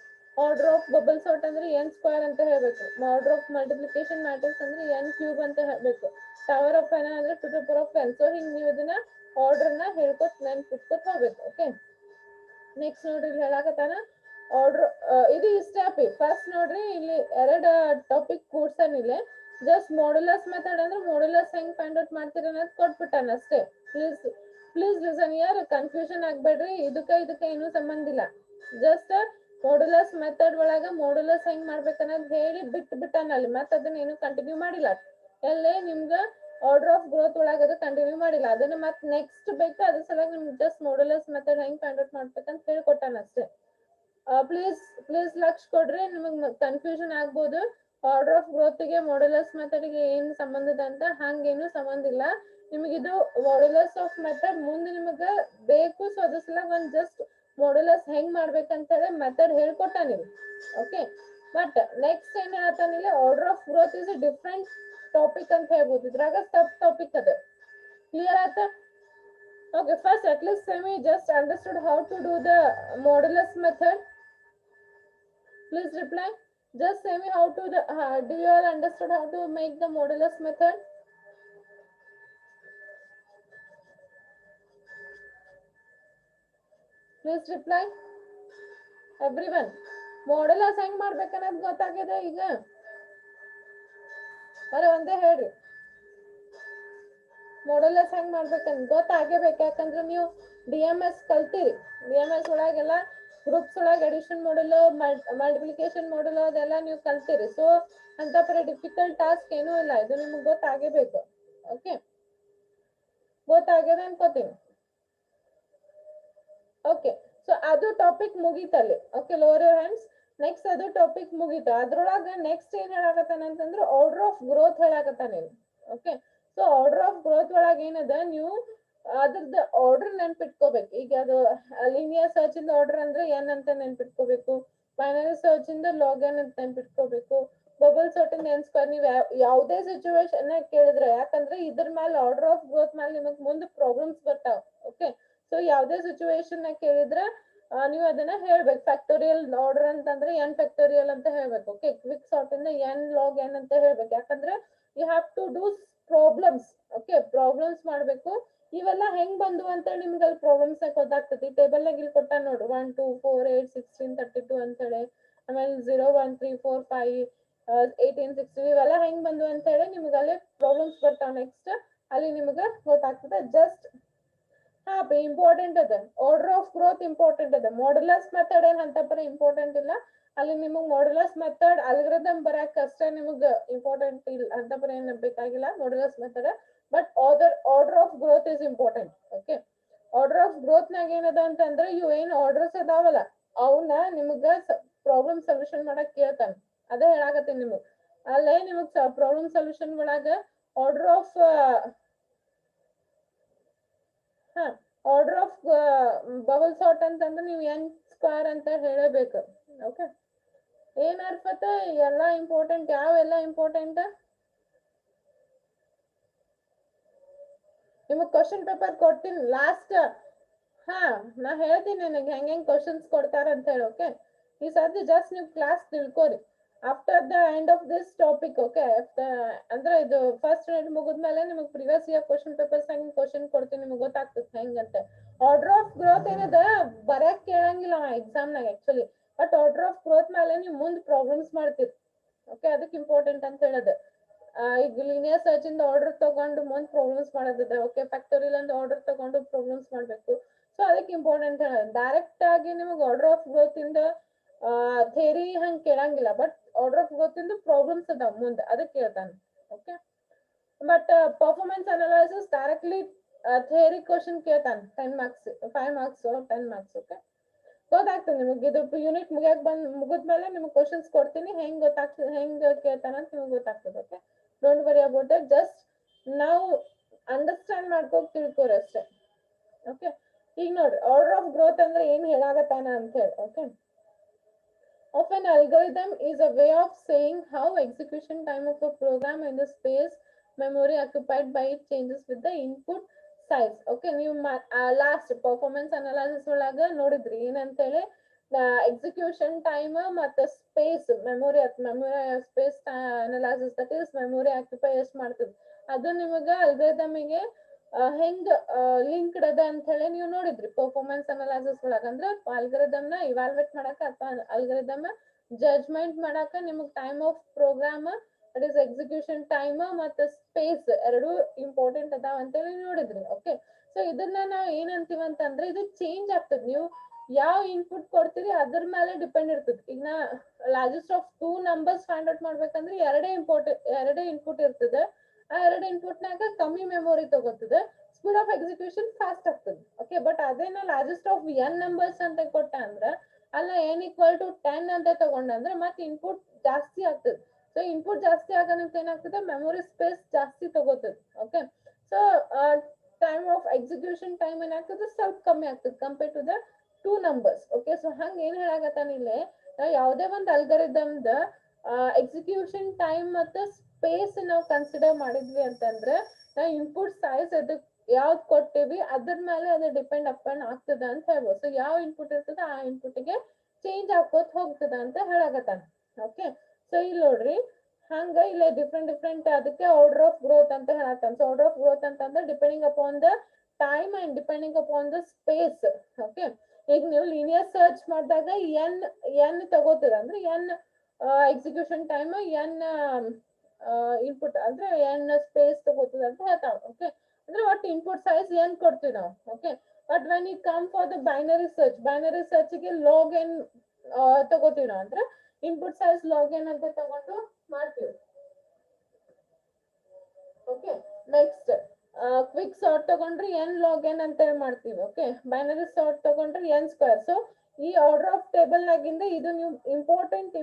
order of bubble sort ಅಂದ್ರೆ ಎನ್ ಸ್ಕ್ವೇರ್ ಅಂತ ಹೇಳ್ಬೇಕು. ಆರ್ಡರ್ ಆಫ್ ಮಲ್ಟಿಪ್ಲಿಕೇಶನ್ ಮ್ಯಾಟ್ರಿಕ್ಸ್ ಅಂದ್ರೆ ಎನ್ ಕ್ಯೂಬ್ ಅಂತ ಹೇಳ್ಬೇಕು. ಟವರ್ ಆಫ್ ಎನ್ ಅಂದ್ರೆ to the power of n. So ಹಿಂಗ್ ನೀವು ಇದನ್ನ ಆರ್ಡರ್ನ ಹೇಳ್ಕೊತ ನೆನ್ಪಿಟ್ಕೊತ ಹೋಗ್ಬೇಕು. ಓಕೆ, ನೆಕ್ಸ್ಟ್ ನೋಡ್ರಿ ಇಲ್ಲಿ ಹೇಳಕತ್ತಾನ ಆರ್ಡರ್, ಇದು ಇಷ್ಟೇ ಅಪಿ. ಫಸ್ಟ್ ನೋಡ್ರಿ ಇಲ್ಲಿ ಎರಡು ಟಾಪಿಕ್ ಕೂಡ್ಸನ್ ಇಲ್ಲಿ. ಜಸ್ಟ್ ಮಾಡ್ಯುಲಸ್ ಮೆಥಡ್ ಅಂದ್ರೆ ಮಾಡ್ಯುಲಸ್ ಹೆಂಗ್ ಫೈಂಡ್ ಔಟ್ ಮಾಡ್ತೀರ ಅನ್ನೋದು ಕೊಟ್ಬಿಟ್ಟಾನ ಅಷ್ಟೇ. ಪ್ಲೀಸ್ ಲಿಸನ್ ಇಯರ್, ಕನ್ಫ್ಯೂಷನ್ ಆಗ್ಬೇಡ್ರಿ. ಇದಕ್ಕ ಏನೂ ಸಂಬಂಧ ಇಲ್ಲ. ಜಸ್ಟ್ ಮಾಡ್ಯುಲಸ್ ಮೆಥಡ್ ಒಳಗ ಮಾಡ್ಯುಲಸ್ ಹೆಂಗ್ ಮಾಡ್ಬೇಕನ್ನೋದು ಹೇಳಿ ಬಿಟ್ಟಾನ ಅಲ್ಲಿ. ಮತ್ತೆ ಅದನ್ನ ಏನು ಕಂಟಿನ್ಯೂ ಮಾಡಿಲ್ಲ. ಎಲ್ಲೇ ನಿಮ್ಗ ಆರ್ಡರ್ ಆಫ್ ಗ್ರೋತ್ ಒಳಗ ಅದು ಕಂಟಿನ್ಯೂ ಮಾಡಿಲ್ಲ. ಅದನ್ನ ಮತ್ತೆ ನೆಕ್ಸ್ಟ್ ಬೇಕು, ಅದ್ರ ಸಲುವಾಗಿ ನಿಮ್ಗೆ ಜಸ್ಟ್ ಮಾಡ್ಯುಲಸ್ ಮೆಥಡ್ ಹೆಂಗ್ ಫೈಂಡ್ ಔಟ್ ಮಾಡ್ಬೇಕಂತ ಹೇಳ್ಕೊಟ್ಟಾನ ಅಷ್ಟೇ. ಪ್ಲೀಸ್ ಲಕ್ಷ ಕೊಡ್ರಿ, ನಿಮಗ್ ಕನ್ಫ್ಯೂಷನ್ ಆಗ್ಬೋದು. ಆರ್ಡರ್ ಆಫ್ ಗ್ರೋತ್ ಗೆ ಮಾಡ್ಯುಲಸ್ ಮೆಥಡ್ ಗೆ ಏನ್ ಸಂಬಂಧ ಇದೆ ಅಂತ. ಹಂಗೇನು ಸಂಬಂಧ ಇಲ್ಲ. ನಿಮಗಿದು ಮಾಡ್ಯುಲಸ್ ಆಫ್ ಮೆಥಡ್ ಮುಂದೆ ನಿಮಗ ಬೇಕು. ಸೊ ಅದ್ರ ಸಲುವಾಗಿ ಒಂದ್ ಜಸ್ಟ್ ಮಾಡ್ಯುಲಸ್ ಹೆಂಗ್ ಮಾಡ್ಬೇಕಂತ ಹೇಳಿ ಮೆಥಡ್ ಹೇಳ್ಕೊಟ್ಟ ನೀವು. ಓಕೆ, ಬಟ್ ನೆಕ್ಸ್ಟ್ ಏನ್ ಹೇಳ್ತಾನಿಲ್ಲ, order of growth is a different topic ಅಂತ ಹೇಳ್ಬೋದು. ಇದ್ರಾಗ ಸಬ್ ಟಾಪಿಕ್ ಅದ. ಕ್ಲಿಯರ್ ಆಯ್ತಾ? Okay, first at least Semi just understood how to do the modulus method. Please reply. Just Semi, how to the do you all understood how to make the modulus method? Please reply. Everyone, modulus ಹೆಂಗ್ ಮಾಡ್ಬೇಕನ್ನೋದು ಗೊತ್ತಾಗಿದೆ ಈಗ? ಬರ ಒಂದೇ ಹೇಳ್ರಿ. Modulus ಹೆಂಗ್ ಮಾಡ್ಬೇಕಂತ ಗೊತ್ತಾಗಬೇಕು. ಯಾಕಂದ್ರೆ ನೀವು DMS ಕಲ್ತೀರಿ. DMS ಒಳಗೆಲ್ಲ ಗ್ರೂಪ್ಸ್ ಒಳಗೆ ಅಡಿಷನ್ ಮಾಡಲು, ಮಲ್ಟಿಪ್ಲಿಕೇಶನ್ ಮಾಡಲು ಅದೆಲ್ಲ ನೀವು ಕಲ್ತೀರಿ. ಸೊ ಅಂತ ಪರಿ ಡಿಫಿಕಲ್ಟ್ ಟಾಸ್ಕ್ ಏನೂ ಇಲ್ಲ. ಇದು ನಿಮ್ಗೆ ಗೊತ್ತಾಗಬೇಕು. ಓಕೆ, ಗೊತ್ತಾಗಿದೆ ಅನ್ಕೋತೀನಿ. ಓಕೆ, ಸೊ ಅದು ಟಾಪಿಕ್ ಮುಗೀತಲ್ಲಿ. Okay, lower your hands. Next ಅದು ಟಾಪಿಕ್ ಮುಗೀತು. ಅದ್ರೊಳಗ ನೆಕ್ಸ್ಟ್ ಏನ್ ಹೇಳಾಕತ್ತಾನ ಅಂತಂದ್ರೆ ಆರ್ಡರ್ ಆಫ್ ಗ್ರೋತ್ ಹೇಳಾಕತ್ತಾನ. Okay, so order of growth ಒಳಗೆ ಏನದ, ನೀವು ಅದ್ರದ್ದು ಆರ್ಡರ್ ನೆನ್ಪಿಟ್ಕೋಬೇಕು. ಈಗ ಅದು ಲೀನಿಯರ್ ಸರ್ಚ್ ಇಂದ ಆರ್ಡರ್ ಅಂದ್ರೆ ಎನ್ ಅಂತ ನೆನ್ಪಿಟ್ಕೋಬೇಕು. ಬೈನರಿ ಸರ್ಚ್ ಇಂದ ಲಾಗ್ ಎನ್ ಅಂತ ನೆನ್ಪಿಟ್ಕೋಬೇಕು. ಬಬಲ್ ಸಾರ್ಟ್ ಇಂದ ಎನ್ ಸ್ಕ್ವೇರ್. ನೀವು ಯಾವುದೇ ಸಿಚುವೇಶನ್ ಕೇಳಿದ್ರೆ, ಯಾಕಂದ್ರೆ ಇದ್ರ ಮೇಲೆ ಆರ್ಡರ್ ಆಫ್ ಗ್ರೋತ್ ಮೇಲೆ ನಿಮಗ್ ಮುಂದೆ ಪ್ರಾಬ್ಲಮ್ಸ್ ಬರ್ತಾವ. ಓಕೆ, ಸೊ ಯಾವುದೇ ಸಿಚುವೇಶನ್ ಕೇಳಿದ್ರೆ ನೀವು ಅದನ್ನ ಹೇಳ್ಬೇಕು. ಫ್ಯಾಕ್ಟೋರಿಯಲ್ ಆರ್ಡರ್ ಅಂತಂದ್ರೆ ಎನ್ ಫ್ಯಾಕ್ಟೋರಿಯಲ್ ಅಂತ ಹೇಳ್ಬೇಕು. ಓಕೆ, ಕ್ವಿಕ್ ಸಾರ್ಟ್ ಇಂದ ಎನ್ ಲಾಗ್ ಎನ್ ಅಂತ ಹೇಳ್ಬೇಕು. ಯಾಕಂದ್ರೆ you have to do problems. Okay, problems ಮಾಡ್ಬೇಕು. ಇವೆಲ್ಲ ಹೆಂಗ್ ಬಂದು ಅಂತ ನಿಮ್ಗೆ ಅಲ್ಲಿ ಪ್ರಾಬ್ಲಮ್ಸ್ ಗೊತ್ತಾಗ್ತದೆ. ಟೇಬಲ್ ನಾಗ ಇಲ್ಲಿ ಕೊಟ್ಟ ನೋಡ್ರಿ, 1 2 4 8 16 32 ಅಂತ ಹೇಳಿ. ಆಮೇಲೆ 0 1 3 4 5 18 16 ಇವೆಲ್ಲ ಹೆಂಗ್ ಬಂದು ಅಂತ ಹೇಳಿ ನಿಮ್ಗೆ ಅಲ್ಲಿ ಪ್ರಾಬ್ಲಮ್ಸ್ ಬರ್ತಾವ. ನೆಕ್ಸ್ಟ್ ಅಲ್ಲಿ ನಿಮ್ಗೆ ಗೊತ್ತಾಗ್ತದೆ. ಜಸ್ಟ್ ಇಂಪಾರ್ಟೆಂಟ್ ಅದ ಆರ್ಡರ್ ಆಫ್ ಗ್ರೋತ್, ಇಂಪಾರ್ಟೆಂಟ್ ಅದ. ಮಾಡ್ಯುಲಸ್ ಮೆಥಡ್ ಏನ್ ಅಂತ ಪರ ಇಂಪಾರ್ಟೆಂಟ್ ಇಲ್ಲ. ಅಲ್ಲಿ ನಿಮಗ್ ಮಾಡ್ಯುಲಸ್ ಮೆಥಡ್ ಅಲ್ಗರಿದಮ್ ಬರಕ್ ಅಷ್ಟೇ ನಿಮಗ್ ಇಂಪಾರ್ಟೆಂಟ್ ಇಲ್ಲ ಅಂತ ಪರ ಏನ್ ಬೇಕಾಗಿಲ್ಲ modulus method. But order of growth is important. Okay, order of growth ನಾಗ ಏನದ ಅಂತಂದ್ರೆ ಇವು ಏನ್ ಆರ್ಡರ್ಸ್ ಅದಾವಲ್ಲ ಅವನ್ನ ನಿಮಗ ಪ್ರಾಬ್ಲಮ್ ಸೊಲ್ಯೂಷನ್ ಮಾಡಕ್ ಕೇಳ್ತಾನ. ಅದೇ ಹೇಳಾಕತ್ತೀನಿ ನಿಮಗ್. ಅಲ್ಲೇ ನಿಮಗ್ ಪ್ರಾಬ್ಲಮ್ ಸೊಲ್ಯೂಷನ್ ಒಳಗ order of order of bubble sort ಅಂತಂದ್ರೆ ನೀವು ಎನ್ ಸ್ಕ್ವೇರ್ ಅಂತ ಹೇಳಬೇಕು. ಓಕೆ, ಏನ್ ಅರ್ಪತ ಎಲ್ಲ ಇಂಪಾರ್ಟೆಂಟ್. ಯಾವೆಲ್ಲ ಇಂಪಾರ್ಟೆಂಟ್? ನಿಮಗ್ ಕ್ವಶನ್ ಪೇಪರ್ ಕೊಡ್ತೀನಿ ಲಾಸ್ಟ್. ನಾ ಹೇಳ್ತೀನಿ ನನಗೆ ಹೆಂಗ್ ಕ್ವಶನ್ಸ್ ಕೊಡ್ತಾರ ಅಂತ ಹೇಳಿ. ಓಕೆ, ಈ ಸರ್ತಿ ಜಸ್ಟ್ ನೀವು ಕ್ಲಾಸ್ ತಿಳ್ಕೊರಿ. After the end of this topic. Okay, ಅಂದ್ರೆ ಇದು ಫಸ್ಟ್ ಯೂನಿಟ್ ಮುಗಿದ್ಮೇಲೆ ನಿಮಗೆ ಪ್ರಿವಿಯಸ್ ಇಯರ್ ಕ್ವಶನ್ ಪೇಪರ್ಸ್ ಹೆಂಗ್ ಕ್ವಶನ್ ಕೊಡ್ತೀನಿ ನಿಮ್ಗೆ ಗೊತ್ತಾಗ್ತದೆ ಹೆಂಗಂತ. ಆರ್ಡರ್ ಆಫ್ ಗ್ರೋತ್ ಏನದ ಬರಕ್ ಕೇಳಂಗಿಲ್ಲ ಎಕ್ಸಾಮ್ ನಾಗ actually. But order of growth ಮೇಲೆ ನೀವು ಮುಂದ್ ಪ್ರಾಬ್ಲಮ್ಸ್ ಮಾಡ್ತೀರಿ. ಓಕೆ, ಅದಕ್ಕೆ ಇಂಪಾರ್ಟೆಂಟ್ ಅಂತ ಹೇಳೋದು. ಈಗ ಲೀನಿಯರ್ ಸರ್ಚ್ ಇಂದ ಆರ್ಡರ್ ತಗೊಂಡು ಮುಂದ್ ಪ್ರಾಬ್ಲಮ್ಸ್ ಮಾಡೋದಿದೆ. ಓಕೆ, ಫ್ಯಾಕ್ಟೋರಿಯಲ್ ಅಂದ ಆರ್ಡರ್ ತಗೊಂಡು ಪ್ರಾಬ್ಲಮ್ಸ್ ಮಾಡ್ಬೇಕು. ಸೊ ಅದಕ್ಕೆ ಇಂಪಾರ್ಟೆಂಟ್ ಹೇಳೋದು. ಡೈರೆಕ್ಟ್ ಆಗಿ ನಿಮಗೆ ಆರ್ಡರ್ ಆಫ್ ಗ್ರೋತ್ ಇಂದ ಥೇರಿ ಹಂಗ್ ಕೇಳಂಗಿಲ್ಲ. ಬಟ್ ಆರ್ಡರ್ ಆಫ್ ಗ್ರೋತ್ ಇಂದ ಪ್ರಾಬ್ಲಮ್ಸ್ ಅದಾವ ಮುಂದೆ, ಅದಕ್ಕೆ ಕೇಳ್ತಾನೆ. Okay, but performance analysis directly theory question ಕೇಳ್ತಾನೆ. 10 ಮಾರ್ಕ್ಸ್ 5 ಮಾರ್ಕ್ಸ್ 10 ಮಾರ್ಕ್ಸ್. ಓಕೆ, ಗೊತ್ತಾಗ್ತದೆ ನಿಮಗೆ. ಇದು ಯೂನಿಟ್ ಮುಗಿದ್ಮೇಲೆ ನಿಮ್ಗೆ ಕ್ವಶನ್ಸ್ ಕೊಡ್ತೀನಿ. ಹೆಂಗ್ ಗೊತ್ತಾಗ್ತದೆ, ಹೆಂಗ್ ಕೇಳ್ತಾನ ಅಂತ ನಿಮ್ಗೆ ಗೊತ್ತಾಗ್ತದೆ. Okay, don't worry about it. Just ನಾವು ಅಂಡರ್ಸ್ಟ್ಯಾಂಡ್ ಮಾಡ್ಕೋಕ್ ತಿಳ್ಕೋರಿ ಅಷ್ಟೇ. ಓಕೆ, ಈಗ ನೋಡ್ರಿ ಆರ್ಡರ್ ಆಫ್ ಗ್ರೋತ್ ಅಂದ್ರೆ ಏನ್ ಹೇಳಾಗತ್ತಾನ ಅಂತ ಹೇಳಿ. Okay, of an algorithm is a way of saying how execution time of a program in the space memory occupied by it changes with the input size. Okay, ನೀವು last performance analysis ಒಳಗ ನೋಡಿದ್ರಿ ಏನಂತೇಳಿ execution time ಮತ್ತು space memory space analysis that is memory occupy ಎಷ್ಟು ಮಾಡ್ತದೆ ಅದು ನಿಮಗೆ ಅಲ್ಗೋರಿದಮಿಗೆ ಹೆಂಗ್ ಲಿಂಕ್ಡ್ ಅದ ಅಂತ ಹೇಳಿ ನೀವು ನೋಡಿದ್ರಿ ಪರ್ಫಾರ್ಮೆನ್ಸ್ ಅನಾಲಿಸಿಸ್ ಒಳಗ ಅಂದ್ರೆ ಅಲ್ಗೋರಿದಮ್ ನ ಇವಾಲ್ಯುಯೇಟ್ ಮಾಡಕ ಅಥವಾ ಅಲ್ಗೋರಿದಮ್ ಜಡ್ಜ್ಮೆಂಟ್ ಮಾಡಕ ನಿಮಗೆ time of program that is execution time ಮತ್ತು ಸ್ಪೇಸ್ ಎರಡು ಇಂಪಾರ್ಟೆಂಟ್ ಅದಾವ ಅಂತೇಳಿ ನೋಡಿದ್ರಿ. ಓಕೆ, ಸೊ ಇದನ್ನ ನಾವು ಏನಂತೀವಿ ಅಂತಂದ್ರೆ ಇದು ಚೇಂಜ್ ಆಗ್ತದೆ. ನೀವು ಯಾವ ಇನ್ಪುಟ್ ಕೊಡ್ತೀರಿ ಅದ್ರ ಮೇಲೆ ಡಿಪೆಂಡ್ ಇರ್ತದೆ. ಈಗ ನಾ largest of 2 numbers find out ಮಾಡ್ಬೇಕಂದ್ರೆ ಎರಡೇ ಇನ್ಪುಟ್ ಇರ್ತದೆ. ಆ ಎರಡು ಇನ್ಪುಟ್ ನಾಗ ಕಮ್ಮಿ ಮೆಮೊರಿ ತಗೋತದೆ, ಸ್ಪೀಡ್ ಆಫ್ ಎಕ್ಸಿಕ್ಯೂಷನ್ ಫಾಸ್ಟ್ ಆಗ್ತದೆ. ಓಕೆ, ಬಟ್ ಅದೇನ ಲಾರ್ಜೆಸ್ಟ್ ಆಫ್ n ನಂಬರ್ಸ್ ಅಂತ ಕೊಟ್ಟ ಅಂದ್ರೆ ಅಲ್ಲ n = 10 ಅಂತ ತಗೊಂಡಂದ್ರೆ ಮತ್ತೆ ಇನ್ಪುಟ್ ಜಾಸ್ತಿ ಆಗ್ತದೆ. ಸೊ ಇನ್ಪುಟ್ ಜಾಸ್ತಿ ಆಗಂತ ಏನಾಗ್ತದೆ ಮೆಮೊರಿ ಸ್ಪೇಸ್ ಜಾಸ್ತಿ ತಗೋತದೆ. Okay, so time of execution time ಏನಾಗ್ತದೆ ಸ್ವಲ್ಪ ಕಮ್ಮಿ ಆಗ್ತದೆ compare to the 2 numbers. Okay, so ಹಂಗ ಏನ್ ಹೇಳಾಗತ್ತಾನ ಇಲ್ಲಿ ಯಾವುದೇ ಒಂದು ಅಲ್ಗೋರಿದಮ್ದ ಎಕ್ಸಿಕ್ಯೂಷನ್ ಟೈಮ್ ಮತ್ತು ಸ್ಪೇಸ್ ನಾವು ಕನ್ಸಿಡರ್ ಮಾಡಿದ್ವಿ ಅಂತಂದ್ರೆ ನಾವು ಇನ್ಪುಟ್ ಸೈಜ್ ಅದಕ್ಕೆ ಯಾವ್ದು ಕೊಟ್ಟಿವಿ ಅದ್ರ ಮೇಲೆ ಅದು ಡಿಪೆಂಡ್ ಅಪಾನ್ ಆಗ್ತದ ಅಂತ ಹೇಳ್ಬೋದು. ಸೊ ಯಾವ ಇನ್ಪುಟ್ ಇರ್ತದ ಆ ಇನ್ಪುಟ್ಗೆ ಚೇಂಜ್ ಆಗೋತ್ ಹೋಗ್ತದ ಅಂತ ಹೇಳಾಗತ್ತಾನ. ಓಕೆ, ಸೊ ಇಲ್ಲಿ ನೋಡ್ರಿ ಹಂಗ ಇಲ್ಲ ಡಿಫ್ರೆಂಟ್ ಅದಕ್ಕೆ ಆರ್ಡರ್ ಆಫ್ ಗ್ರೋತ್ ಅಂತ ಹೇಳತ್ತಾನ. ಸೊ ಆರ್ಡರ್ ಆಫ್ ಗ್ರೋತ್ ಅಂತಂದ್ರೆ depending upon the time and depending upon the space. Okay, ಈಗ ನೀವು ಲೀನಿಯರ್ ಸರ್ಚ್ ಮಾಡಿದಾಗ ಎನ್ ತಗೋತದ ಅಂದ್ರೆ N execution time N input ಅಂದ್ರೆ ಎನ್ ಸ್ಪೇಸ್ ತಗೋತದ ಅಂತ ಹೇಳ್ತಾವ. ಓಕೆ, ಅಂದ್ರೆ ಒಟ್ಟು ಇನ್ಪುಟ್ ಸೈಜ್ ಎನ್ ಕೊಡ್ತೀವಿ ನಾವು. Okay, but when it come for the binary search ಗೆ ಲಾಗ್ ಎನ್ ತಗೋತೀವಿ ನಾವು ಅಂದ್ರೆ ಇನ್ಪುಟ್ ಸೈಜ್ ಲಾಗ್ ಎನ್ ಅಂತ ತಗೊಂಡು ಮಾಡ್ತೀವಿ. ಓಕೆ, ನೆಕ್ಸ್ಟ್ ಕ್ವಿಕ್ ಸಾರ್ಟ್ ತಗೊಂಡ್ರೆ ಎನ್ ಲಾಗ್ ಎನ್ ಅಂತ ಮಾಡ್ತೀವಿ. ಓಕೆ, ಬೈನರಿ ಸಾರ್ಟ್ ತಗೊಂಡ್ರೆ ಎನ್ ಸ್ಕ್ವೇರ್. ಸೊ ಈ ಆರ್ಡರ್ ಆಫ್ ಟೇಬಲ್ ನಾಗಿಂದ ಇದು ನೀವು ಇಂಪಾರ್ಟೆಂಟ್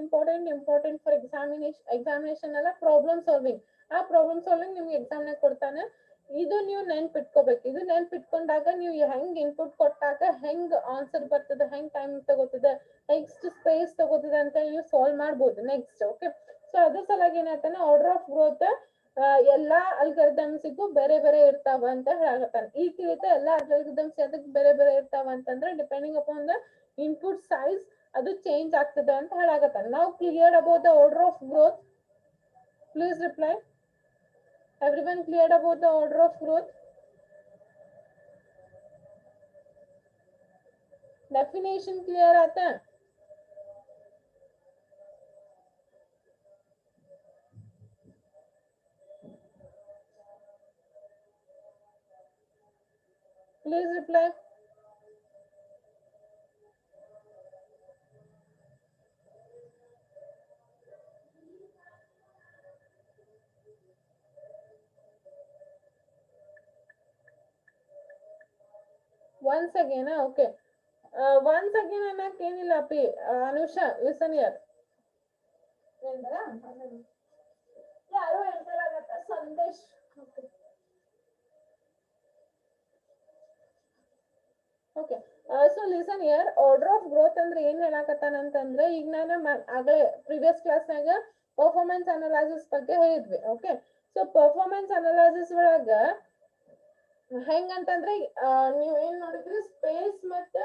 ಫಾರ್ ಎಕ್ಸಾಮಿನೇಷನ್ ಅಲ್ಲ ಪ್ರಾಬ್ಲಮ್ ಸಾಲ್ವಿಂಗ್. ಆ ಪ್ರಾಬ್ಲಮ್ ಸಾಲ್ವಿಂಗ್ ನಿಮ್ಗೆ ಎಕ್ಸಾಮ್ ನಾಗ ಕೊಡ್ತಾನೆ. ಇದು ನೀವು ನೆನ್ಪಿಟ್ಕೋಬೇಕು. ಇದು ನೆನ್ಪಿಟ್ಕೊಂಡಾಗ ನೀವು ಹೆಂಗ್ ಇನ್ಪುಟ್ ಕೊಟ್ಟಾಗ ಹೆಂಗ್ ಆನ್ಸರ್ ಬರ್ತದೆ, ಹೆಂಗ್ ಟೈಮ್ ತಗೋತದೆ, ನೆಕ್ಸ್ಟ್ ಸ್ಪೇಸ್ ತಗೋತದೆ ಅಂತ ನೀವು ಸಾಲ್ವ್ ಮಾಡ್ಬೋದು ನೆಕ್ಸ್ಟ್. ಓಕೆ, ಸೊ ಅದ್ರ ಸಲಾಗಿ ಏನಾಗ್ತಾನೆ ಆರ್ಡರ್ ಆಫ್ ಗ್ರೋತ್ ಎಲ್ಲಾ ಅಲ್ಗಾರಿದಮ್ಸಿಗೂ ಬೇರೆ ಬೇರೆ ಇರ್ತಾವ ಅಂತ ಹೇಳತ್ತಾನ. ಈ ತಿಳಿತ ಎಲ್ಲಾ ಅಲ್ಗಾರಿದಮ್ಸ್ ಅದಕ್ಕೆ ಬೇರೆ ಬೇರೆ ಇರ್ತಾವ ಅಂತಂದ್ರೆ depending upon the input size ಅದು ಚೇಂಜ್ ಆಗ್ತದೆ ಅಂತ ಹೇಳಾಗತ್ತಾನ. ನಾವು clear about the order of growth? Please reply. Everyone cleared about the order of growth? Definition clear आता है? Please reply. Once again, okay. Once again, I can Anusha, listen here. ಯಾರು enter ಆಗತ್ತ Sandesh. Okay, so listen here. Order of growth ಅಂದ್ರೆ ಏನ್ ಹೇಳಾಕತ್ತಾನ ಅಂತಂದ್ರೆ ಈಗ ನಾನು ಆಗಲೇ ಪ್ರಿವಿಯಸ್ ಕ್ಲಾಸ್ನಾಗ ಪರ್ಫಾರ್ಮೆನ್ಸ್ ಅನಾಲಿಸಿಸ್ ಬಗ್ಗೆ ಹೇಳಿದ್ವಿ. ಓಕೆ, ಸೊ ಪರ್ಫಾರ್ಮೆನ್ಸ್ ಅನಾಲಿಸಿಸ್ ಒಳಗ ಹೆಂಗಂತಂದ್ರೆ ನೀವ್ ಏನ್ ನೋಡಿದ್ರಿ ಸ್ಪೇಸ್ ಮತ್ತೆ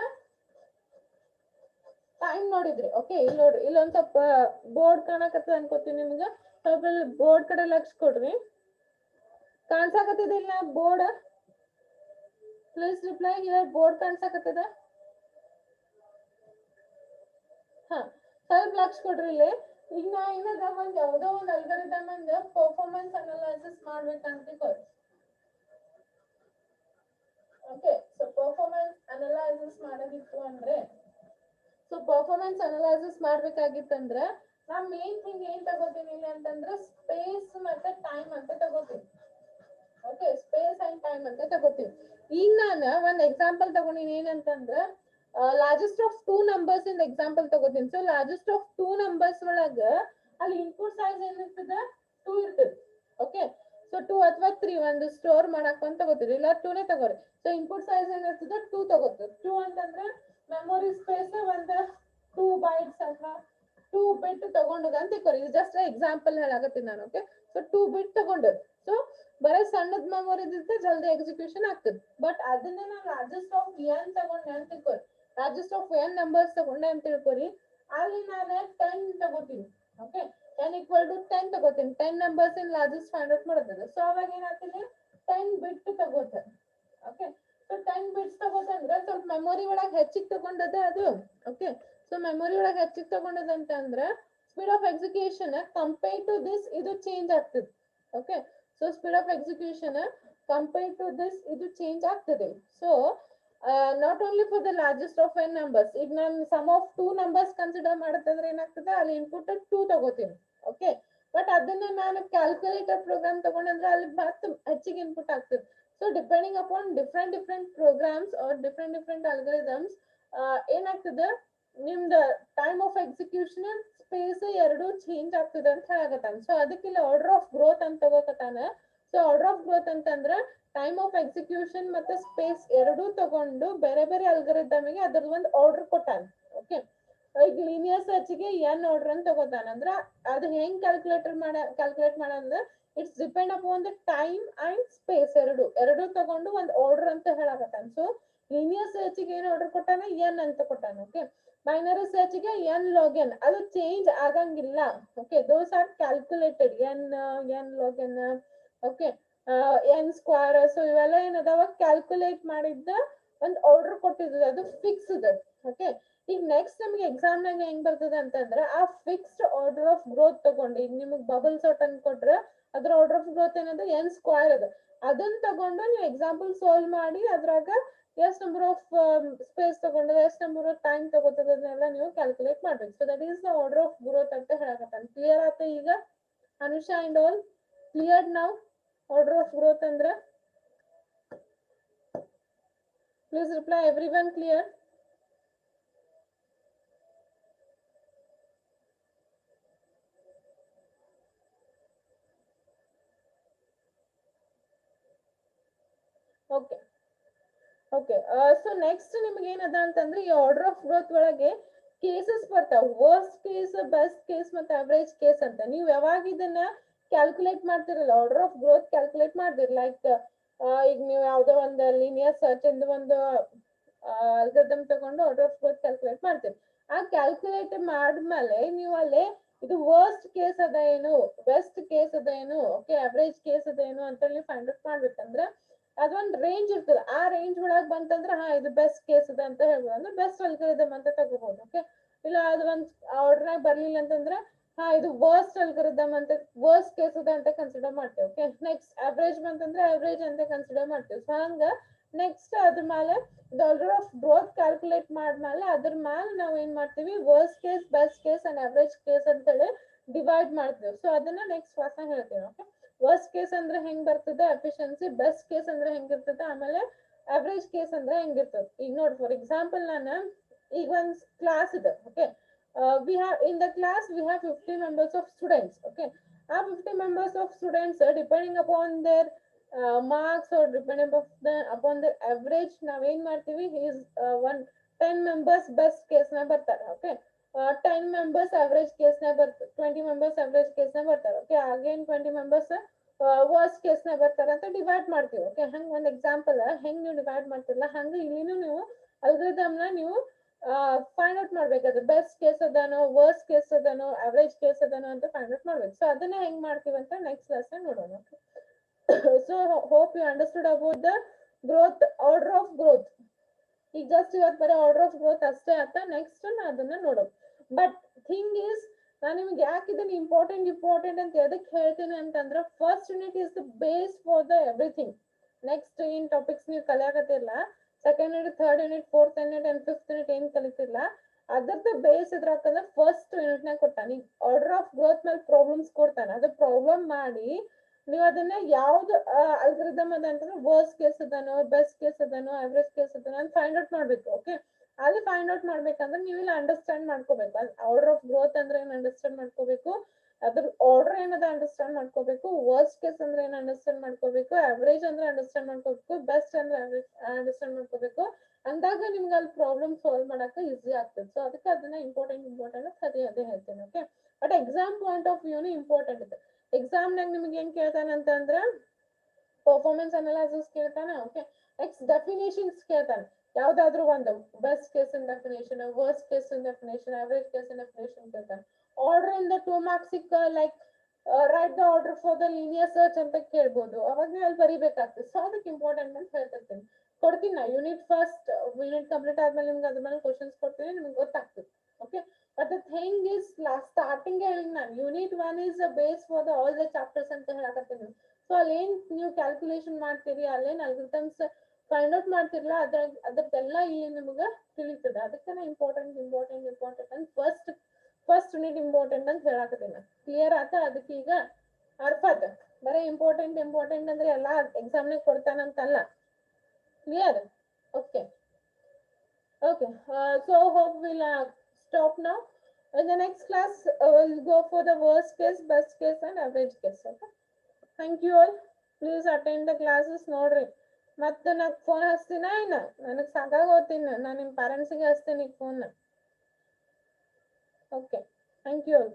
ಟೈಮ್ ನೋಡಿದ್ರಿ. ಓಕೆ, ಇಲ್ಲಿ ನೋಡ್ರಿ ಇಲ್ಲೊಂದ್ ಸ್ವಲ್ಪ ಬೋರ್ಡ್ ಕಾಣಕತ್ತದ ಅನ್ಕೋತೀನಿ ನಿಮ್ಗ. ಸ್ವಲ್ಪ ಬೋರ್ಡ್ ಕಡೆ ಲಕ್ಷ ಕೊಡ್ರಿ. ಕಾಣ್ಸಾಕತ್ತಿದಿಲ್ಲ board? Please reply here. Board ಕಾಣ್ಸಾಕತ್ತದ? ಹಾ, ಸ್ವಲ್ಪ ಲಕ್ಷ ಕೊಡ್ರಿ ಇಲ್ಲಿ. ಈಗ ನಾ ಏನದ ಒಂದ್ ಯಾವ್ದೋ ಒಂದ್ ಅಲ್ಗಾರಿದಮ್ ಅಂದ ಪರ್ಫಾರ್ಮೆನ್ಸ್ ಅನಾಲಿಸಿಸ್ ಮಾಡ್ಬೇಕಂತ ಕೊಡ್ರಿ. ಓಕೆ, ಸೊ ಪರ್ಫಾರ್ಮೆನ್ಸ್ ಅನಾಲಿಸಿಸ್ ಮಾಡೋದಿತ್ತು ಅಂದ್ರೆ ಪರ್ಫಾರ್ಮೆನ್ಸ್ ಅನಾಲಿಸಿಸ್ ಮಾಡ್ಬೇಕಾಗಿತ್ತಂದ್ರೆ ನಾ ಮೇನ್ ಥಿಂಗ್ ಏನ್ ತಗೋತೀನಿ ಅಂತಂದ್ರೆ ಸ್ಪೇಸ್ ಮತ್ತೆ ಟೈಮ್ ಅಂತ ತಗೋತೀನಿ. ಓಕೆ, ಸ್ಪೇಸ್ ಅಂಡ್ ಟೈಮ್ ಅಂತ ತಗೋತೀನಿ. ಈಗ ನಾನು ಒಂದ್ ಎಕ್ಸಾಂಪಲ್ ತಗೊಂಡಿನಿ ಏನಂತಂದ್ರೆ ಲಾರ್ಜೆಸ್ಟ್ ಆಫ್ 2 ನಂಬರ್ಸ್ ಇಂದ ಎಕ್ಸಾಂಪಲ್ ತಗೋತೀನಿ. ಸೊ ಲಾರ್ಜೆಸ್ಟ್ ಆಫ್ 2 ನಂಬರ್ಸ್ ಒಳಗ ಅಲ್ಲಿ ಇನ್ಪುಟ್ ಸೈಜ್ ಏನಿರ್ತದ 2 ಇರ್ತದೆ. ಓಕೆ, ಸೊ 2 ಅಥವಾ 3 ಒಂದು ಸ್ಟೋರ್ ಮಾಡಕ್ ಅಂತ ತಗೋತೀರಿ, ಇಲ್ಲ 2ನೇ ತಗೋರಿ. ಸೊ ಇನ್ಪುಟ್ ಸೈಜ್ ಏನಿರ್ತದ 2 ತಗೋತೀವಿ. 2 ಅಂತಂದ್ರೆ ಮೆಮೊರಿ ಸ್ಪೇಸ್ ಒಂದು 2 ಬೈಟ್ಸ್ ಅಥವಾ 2 ಬಿಟ್ ತಗೊಂಡದ ಅಂತ ತಿಳ್ಕೊರಿ. ಇದು ಜಸ್ಟ್ ಎಕ್ಸಾಂಪಲ್ ಹೇಳಾಕತ್ತೀನಿ ನಾನು. ಓಕೆ, ಸೊ 2 ಬಿಟ್ ತಗೊಂಡದ್. ಸೊ ಬರೀ ಸಣ್ಣದ್ ಮೆಮೊರಿ ಇದ್ರೆ ಜಲ್ದಿ ಎಕ್ಸಿಕ್ಯೂಷನ್ ಆಗ್ತದೆ. ಬಟ್ ಅದನ್ನೇ ನಾನು ಲಾರ್ಜೆಸ್ಟ್ ಆಫ್ ಎನ್ ತಗೊಂಡೆ ಅಂತ ತಿಳ್ಕೊರಿ, ಲಾರ್ಜೆಸ್ಟ್ ಆಫ್ ಎನ್ ನಂಬರ್ಸ್ ತಗೊಂಡೆ ಅಂತ ತಿಳ್ಕೊರಿ, ಅಲ್ಲಿ ನಾನು 10 ತಗೋತೀನಿ. ಓಕೆ, n equal to 10 ತಗೋತೀನಿ. 10 ನಂಬರ್ಸ್ ಇನ್ ಲಾರ್ಜೆಸ್ಟ್ ಫೈಂಡ್ ಔಟ್ ಮಾಡೋದು. ಸೊ ಅವಾಗ ಏನಾಗ್ತದೆ 10 ಬಿಟ್ ತಗೋತಾರೆ. ಓಕೆ, ಸೊ 10 ಬಿಟ್ಸ್ ತಗೋತಂದ್ರೆ ಸ್ವಲ್ಪ ಮೆಮೊರಿ ಒಳಗೆ ಹೆಚ್ಚಿಗೆ ತಗೊಂಡದ ಅದು. ಓಕೆ, ಸೊ ಮೆಮೊರಿ ಒಳಗೆ ಹೆಚ್ಚಿಗೆ ತಗೊಂಡದಂತ ಅಂದ್ರೆ speed of execution compare to this ಇದು ಚೇಂಜ್ ಆಗ್ತದೆ. Okay, so speed of execution compare to this ಇದು ಚೇಂಜ್ ಆಗ್ತದೆ. So not only for the largest of n numbers, ಈಗ ನಾನು ಸಮ್ ಆಫ್ 2 ನಂಬರ್ಸ್ ಕನ್ಸಿಡರ್ ಮಾಡತ್ತಂದ್ರೆ ಏನಾಗ್ತದೆ ಅಲ್ಲಿ ಇನ್ಪುಟ್ 2 ತಗೋತೀನಿ. ಓಕೆ, ಬಟ್ ಅದನ್ನ ನಾನು ಕ್ಯಾಲ್ಕುಲೇಟರ್ ಪ್ರೋಗ್ರಾಮ್ ತಗೊಂಡ್ರೆ ಅಲ್ಲಿ ಮತ್ತೆ ಹೆಚ್ಚಿಗೆ ಇನ್ಪುಟ್ ಆಗ್ತದೆ. So depending upon different programs or different algorithms ಏನಾಗ್ತದೆ ನಿಮ್ದ ಟೈಮ್ ಆಫ್ ಎಕ್ಸಿಕ್ಯೂಷನ್ ಸ್ಪೇಸ್ ಎರಡು ಚೇಂಜ್ ಆಗ್ತದೆ ಅಂತ ಹೇಳಕತ್ತಾನ. ಸೊ ಅದಕ್ಕಿಲ್ಲ ಆರ್ಡರ್ ಆಫ್ ಗ್ರೋತ್ ಅಂತ ತಗೋಕತ್ತಾನ. ಸೊ ಆರ್ಡರ್ ಆಫ್ ಗ್ರೋತ್ ಅಂತಂದ್ರ ಟೈಮ್ ಆಫ್ ಎಕ್ಸಿಕ್ಯೂಷನ್ ಮತ್ತೆ ಸ್ಪೇಸ್ ಎರಡೂ ತಗೊಂಡು ಬೇರೆ ಬೇರೆ ಅಲ್ಗಾರಿದಮ್ಗೆ ಅದ್ರದ್ದು ಒಂದು ಆರ್ಡರ್ ಕೊಟ್ಟಾನ. ಓಕೆ, ಈಗ ಲೀನಿಯರ್ ಸರ್ಚ್ಗೆ ಎನ್ ಆರ್ಡರ್ ಅಂತ ತಗೋತಾನ ಅಂದ್ರ ಅದು ಹೆಂಗ್ ಕ್ಯಾಲ್ಕುಲೇಟ್ ಮಾಡಂದ್ರ it's depend upon the time and space ಎರಡು ತಗೊಂಡು ಒಂದು ಆರ್ಡರ್ ಅಂತ ಹೇಳಕತ್ತಾನ. ಸೊ ಲೀನಿಯರ್ ಸರ್ಚ್ಗೆ ಏನ್ ಆರ್ಡರ್ ಕೊಟ್ಟಾನ ಎನ್ ಅಂತ ಕೊಟ್ಟಾನ. ಓಕೆ, ಬೈನರಿ ಸರ್ಚ್ಗೆ ಎನ್ ಲಾಗ್ ಎನ್ ಅದು ಚೇಂಜ್ ಆಗಂಗಿಲ್ಲ. Okay, those are calculated n log n. Okay, n square. So ಇವೆಲ್ಲ ಏನದಾವ ಕ್ಯಾಲ್ಕುಲೇಟ್ ಮಾಡಿದ್ದ ಒಂದು ಆರ್ಡರ್ ಕೊಟ್ಟಿದ್ದ ಅದು ಫಿಕ್ಸ್ಡ್. ಓಕೆ, ಈಗ ನೆಕ್ಸ್ಟ್ ನಮ್ಗೆ ಎಕ್ಸಾಮ್ ನಾಗ ಹೆಂಗ್ ಬರ್ತದೆ ಅಂತಂದ್ರೆ ಆ ಫಿಕ್ಸ್ಡ್ ಆರ್ಡರ್ ಆಫ್ ಗ್ರೋತ್ ತಗೊಂಡು ಈಗ ನಿಮಗ್ ಬಬಲ್ ಸಾರ್ಟ್ ಅನ್ ಕೊಟ್ರೆ ಅದ್ರ ಆರ್ಡರ್ ಆಫ್ ಗ್ರೋತ್ ಏನಂದ್ರೆ ಎನ್ ಸ್ಕ್ವೇರ್ ಅದ. ಅದನ್ನ ತಗೊಂಡು ನೀವು ಎಕ್ಸಾಂಪಲ್ ಸಾಲ್ವ್ ಮಾಡಿ ಅದ್ರಾಗ ಎಷ್ಟ್ ನಂಬರ್ ಆಫ್ ಸ್ಪೇಸ್ ತಗೊಂಡು ಎಷ್ಟ್ ನಂಬರ್ ಆಫ್ ಟೈಮ್ ತಗೋತದ ಅದನ್ನೆಲ್ಲ ನೀವು ಕ್ಯಾಲ್ಕುಲೇಟ್ ಮಾಡ್ಬೇಕು. So that is the order of growth ಅಂತ ಹೇಳಕತ್ತಾನ. ಕ್ಲಿಯರ್ ಆತ ಈಗ ಅನುಷಾ ಅಂಡ್ ಆಲ್? ಕ್ಲಿಯರ್ ನಾವ್ ಆರ್ಡರ್ ಆಫ್ ಗ್ರೋತ್ ಅಂದ್ರೆ? Please reply everyone. Clear? Okay okay, so next ನಿಮ್ಗೆ ಏನದ ಅಂತಂದ್ರೆ ಈ ಆರ್ಡರ್ ಆಫ್ ಗ್ರೋತ್ ಒಳಗೆ ಕೇಸಸ್ ಬರ್ತಾವ. ವರ್ಸ್ಟ್ ಕೇಸ್, ಬೆಸ್ಟ್ ಕೇಸ್ ಮತ್ತೆ ಅವರೇಜ್ ಕೇಸ್ ಅಂತ. ನೀವು ಯಾವಾಗ ಇದನ್ನ ಕ್ಯಾಲ್ಕುಲೇಟ್ ಮಾಡ್ತಿರಲ್ಲ ಆರ್ಡರ್ ಆಫ್ ಗ್ರೋತ್ ಕ್ಯಾಲ್ಕುಲೇಟ್ ಮಾಡ್ತಿರ್ ಲೈಕ್ ಈಗ ನೀವು ಯಾವ್ದೋ ಒಂದು ಲೀನಿಯರ್ ಸರ್ಚ್ ಎಂದು ಒಂದು ಅಲ್ಗಾರಿದಮ್ ತಗೊಂಡು ಆರ್ಡರ್ ಆಫ್ ಗ್ರೋತ್ ಕ್ಯಾಲ್ಕುಲೇಟ್ ಮಾಡ್ತೀರಿ. ಆ ಕ್ಯಾಲ್ಕುಲೇಟ್ ಮಾಡಿದ್ಮೇಲೆ ನೀವು ಅಲ್ಲಿ ಇದು ವರ್ಸ್ಟ್ ಕೇಸ್ ಅದ ಏನು, ಬೆಸ್ಟ್ ಕೇಸ್ ಅದ ಏನು, ಓಕೆ ಅವರೇಜ್ ಕೇಸ್ ಅದ ಏನು ಅಂತ ನೀವು ಫೈಂಡ್ ಔಟ್ ಮಾಡ್ಬೇಕಂದ್ರೆ ಅದೊಂದ್ ರೇಂಜ್ ಇರ್ತದೆ. ಆ ರೇಂಜ್ ಒಳಗ್ ಬಂತಂದ್ರೆ ಹಾ ಇದು ಬೆಸ್ಟ್ ಕೇಸ್ ಇದೆ ಅಂತ ಹೇಳ್ಬೋದು, ಅಂದ್ರೆ ಬೆಸ್ಟ್ ಅಲ್ಗಾರಿದಮ್ ಅಂತ ತಗೋಬಹುದು. ಓಕೆ, ಇಲ್ಲ ಅದು ಒಂದ್ ಆರ್ಡರ್ ಬರ್ಲಿಲ್ಲ ಅಂತಂದ್ರೆ ಹಾ ಇದು ವರ್ಸ್ಟ್ ಅಲ್ಗಾರಿದಮ್ ಅಂತ ವರ್ಸ್ಟ್ ಕೇಸ್ ಇದೆ ಅಂತ ಕನ್ಸಿಡರ್ ಮಾಡ್ತೇವೆ. ಓಕೆ, ನೆಕ್ಸ್ಟ್ ಅವರೇಜ್ ಬಂತಂದ್ರೆ ಅವರೇಜ್ ಅಂತ ಕನ್ಸಿಡರ್ ಮಾಡ್ತೇವೆ. ಸೊ ಹಂಗ ನೆಕ್ಸ್ಟ್ ಅದ್ರ ಮೇಲೆ ಆರ್ಡರ್ ಆಫ್ ಗ್ರೋತ್ ಕ್ಯಾಲ್ಕುಲೇಟ್ ಮಾಡ್ಮೇಲೆ ಅದ್ರ ಮೇಲೆ ನಾವ್ ಏನ್ ಮಾಡ್ತೀವಿ worst case, best case and average case ಅಂತೇಳಿ ಡಿವೈಡ್ ಮಾಡ್ತೇವೆ. ಸೊ ಅದನ್ನ ನೆಕ್ಸ್ಟ್ ಕ್ಲಾಸ್ ನಾಗ ಹೇಳ್ತೇವೆ. ಓಕೆ, ವರ್ಸ್ಟ್ ಕೇಸ್ ಅಂದ್ರೆ ಹೆಂಗ್ ಬರ್ತದೆ ಎಫಿಷಿಯನ್ಸಿ, ಬೆಸ್ಟ್ ಕೇಸ್ ಅಂದ್ರೆ ಹೆಂಗಿರ್ತದೆ, ಆಮೇಲೆ ಅವರೇಜ್ ಕೇಸ್ ಅಂದ್ರೆ ಹೆಂಗಿರ್ತದೆ. ಈಗ ನೋಡಿ ಫಾರ್ ಎಕ್ಸಾಂಪಲ್ ನಾನು ಈಗ ಒಂದ್ ಕ್ಲಾಸ್ ಇದೆ. Okay, we have in the class we have 50 members of students. Okay, our 50 members of students depending upon their marks or depending upon their average ನಾವ್ ಏನ್ ಮಾಡ್ತೀವಿ is one 10 members best case ನ ಬರ್ತಾರೆ. Okay, 10 members average case ನ ಬರ್ತಾರೆ, 20 members average case ನ ಬರ್ತಾರೆ. Okay, again 20 members worst case ನ ಬರ್ತಾರೆ ಅಂತ ಡಿವೈಡ್ ಮಾಡ್ತೀವಿ. ಓಕೆ, ಹಂಗ ಒಂದ್ ಎಕ್ಸಾಂಪಲ್ ಹೆಂಗ್ ನೀವು ಡಿವೈಡ್ ಮಾಡ್ತಿರಲ್ಲ ಹಂಗ ಇಲ್ಲಿನೂ ನೀವು ಅಲ್ಗಾರಿದಮ್ ನ ನೀವು ಫೈಂಡ್ ಔಟ್ ಮಾಡ್ಬೇಕಾದ್ರೆ ಬೆಸ್ಟ್ ಕೇಸ್ ಅದಾನೋ, ವರ್ಸ್ಟ್ ಕೇಸ್ ಅದಾನೋ, ಅವರೇಜ್ ಕೇಸ್ ಅದಾನೋ ಅಂತ ಫೈಂಡ್ ಔಟ್ ಮಾಡ್ಬೇಕು. ಸೊ ಅದನ್ನ ಹೆಂಗ್ ಮಾಡ್ತೀವಿ ಅಂತ ನೆಕ್ಸ್ಟ್ ಕ್ಲಾಸ್ ನೋಡೋಣ. So hope you understood about the growth, order of growth. ಈಗ ಜಸ್ಟ್ ಇವತ್ತು ಬರೀ ಆರ್ಡರ್ ಆಫ್ ಗ್ರೋತ್ ಅಷ್ಟೇ ಆತ, ನೆಕ್ಸ್ಟ್ ಅದನ್ನ ನೋಡೋಣ. ಬಟ್ ಥಿಂಗ್ ಈಸ್ ನಾನು ನಿಮ್ಗೆ ಯಾಕೆ ಇದನ್ನ ಇಂಪಾರ್ಟೆಂಟ್ ಅಂತ ಎದಕ್ಕೆ ಹೇಳ್ತೀನಿ ಅಂತಂದ್ರೆ first unit is the base for the everything. Next ಏನ್ ಟಾಪಿಕ್ಸ್ ನೀವು ಕಲಿಯಾಕತ್ತಿಲ್ಲ, second unit, third unit, fourth unit and fifth unit ಏನ್ ಕಲಿತಿಲ್ಲ ಅದ್ರದ್ದು ಬೇಸ್ ಇದ್ರಾಕಂದ್ರೆ ಫಸ್ಟ್ ಯೂನಿಟ್ ನಾಗ ಕೊಟ್ಟಾನ. ಈಗ ಆರ್ಡರ್ ಆಫ್ ಗ್ರೋತ್ ಮೇಲೆ ಪ್ರಾಬ್ಲಮ್ಸ್ ಕೊಡ್ತಾನೆ, ಅದು ಪ್ರಾಬ್ಲಮ್ ಮಾಡಿ ನೀವು ಅದನ್ನ ಯಾವ್ದು ಅಲ್ಗಾರಿದಮ್ ಅದ ಅಂತಂದ್ರೆ ವರ್ಸ್ಟ್ ಕೇಸ್ ಅದಾನೋ, ಬೆಸ್ಟ್ ಕೇಸ್ ಅದಾನೋ, ಅವರೇಜ್ ಕೇಸ್ ಅದಾನೋ ಅಂತ ಫೈಂಡ್ ಔಟ್ ಮಾಡ್ಬೇಕು. ಓಕೆ, ಅಲ್ಲಿ ಫೈಂಡ್ ಔಟ್ ಮಾಡ್ಬೇಕಂದ್ರೆ ನೀವು ಇಲ್ಲಿ ಅಂಡರ್ಸ್ಟ್ಯಾಂಡ್ ಮಾಡ್ಕೋಬೇಕು. ಆರ್ಡರ್ ಆಫ್ ಗ್ರೋತ್ ಅಂದ್ರೆ ಏನ್ ಅಂಡರ್ಸ್ಟ್ಯಾಂಡ್ ಮಾಡ್ಕೋಬೇಕು, ಅದ್ರ ಆರ್ಡರ್ ಏನದ ಅಂಡರ್ಸ್ಟ್ಯಾಂಡ್ ಮಾಡ್ಕೋಬೇಕು, ವರ್ಸ್ಟ್ ಕೇಸ್ ಅಂದ್ರೆ ಏನ್ ಅಂಡರ್ಸ್ಟ್ಯಾಂಡ್ ಮಾಡ್ಕೋಬೇಕು, ಅವರೇಜ್ ಅಂದ್ರೆ ಅಂಡರ್ಸ್ಟ್ಯಾಂಡ್ ಮಾಡ್ಕೋಬೇಕು, ಬೆಸ್ಟ್ ಅಂದ್ರೆ ಅಂಡರ್ಸ್ಟ್ಯಾಂಡ್ ಮಾಡ್ಕೋಬೇಕು. ಅಂದಾಗ ನಿಮ್ಗೆ ಅಲ್ಲಿ ಪ್ರಾಬ್ಲಮ್ ಸಾಲ್ವ್ ಮಾಡಕ ಈಸಿ ಆಗ್ತದೆ. ಸೊ ಅದಕ್ಕೆ ಅದನ್ನ ಇಂಪಾರ್ಟೆಂಟ್ ಅದೇ ಹೇಳ್ತೇನೆ. Okay, but exam point of ವ್ಯೂನು ಇಂಪಾರ್ಟೆಂಟ್ ಇದೆ. ಎಕ್ಸಾಮ್ ನಾಗ ನಿಮ್ಗೆ ಏನ್ ಕೇಳ್ತಾನೆ ಅಂತಂದ್ರ ಪರ್ಫಾರ್ಮೆನ್ಸ್ ಅನಾಲಿಸಿಸ್ ಕೇಳ್ತಾನೆ. ಓಕೆ, ನೆಕ್ಸ್ಟ್ ಡೆಫಿನೇಷನ್ಸ್ ಕೇಳ್ತಾನೆ. ಯಾವ್ದಾದ್ರು ಒಂದು best case in definition, worst case in definition, average case in definition ಕೇಳ್ತಾನೆ. Order in the 2 marks like write the order for the linear search ಅಂತ ಕೇಳ್ಬೋದು. ಅವಾಗ ನೀವು ಅಲ್ಲಿ ಬರಿಬೇಕಾಗ್ತದೆ. ಸೊ ಅದಕ್ಕೆ ಇಂಪಾರ್ಟೆಂಟ್ ಅಂತ ಹೇಳ್ತಿರ್ತೀನಿ. ಕೊಡ್ತೀನಿ ನಾ ಯೂನಿಟ್ ಫಸ್ಟ್ ಯೂನಿಟ್ ಕಂಪ್ಲೀಟ್ ಆದ್ಮೇಲೆ ನಿಮ್ಗೆ ಅದ್ರ ಮೇಲೆ ಕ್ವಶನ್ಸ್ ಕೊಡ್ತೀನಿ, ನಿಮ್ಗೆ ಗೊತ್ತಾಗ್ತದೆ. Okay, but the thing is starting ಹೇಳಿ ನಾನು unit 1 is the base for the all the chapters ಅಂತ ಹೇಳಕತ್ತೀನಿ. ಸೊ ಅಲ್ಲೇನ್ ನೀವು ಕ್ಯಾಲ್ಕುಲೇಷನ್ ಮಾಡ್ತೀರಿ, ಅಲ್ಲೇನ್ ಅಲ್ಗೊರಿಥಮ್ಸ್ ಫೈಂಡ್ ಔಟ್ ಮಾಡ್ತಿರಲ್ಲ, ಅದ್ರದ್ದೆಲ್ಲ ಇಲ್ಲಿ ನಿಮ್ಗೆ ತಿಳಿತದೆ. ಅದಕ್ಕೆ ನಾ ಇಂಪಾರ್ಟೆಂಟ್ ಅಂತ ಫಸ್ಟ್ ಯೂನಿಟ್ ಇಂಪಾರ್ಟೆಂಟ್ ಅಂತ ಹೇಳಕತ್ತೀನಿ. ಕ್ಲಿಯರ್ ಆತ? ಅದಕ್ಕೆ ಈಗ ಅರ್ಥ ಆತ. ಬರೀ ಇಂಪಾರ್ಟೆಂಟ್ ಅಂದ್ರೆ ಎಲ್ಲಾ ಎಕ್ಸಾಮ್ನಾಗ ಕೊಡ್ತಾನಂತಲ್ಲ. Clear? Okay. Okay. So hope we'll stop now. In the next class, we'll go for the worst case, best case, and average case. Okay. Thank you all. Please attend the classes. ನೋಡ್ರಿ, ಮತ್ತೆ ನನಗೆ phone ಹಚ್ತೀನ ಇನ್ನ ನನಗೆ ಸಾಕಾಗೋತೀನಿ. ನಾನು ನಿಮ್ಮ ಪೇರೆಂಟ್ಸಿಗೆ ಹಚ್ತೀನಿ phone. Okay, thank you all.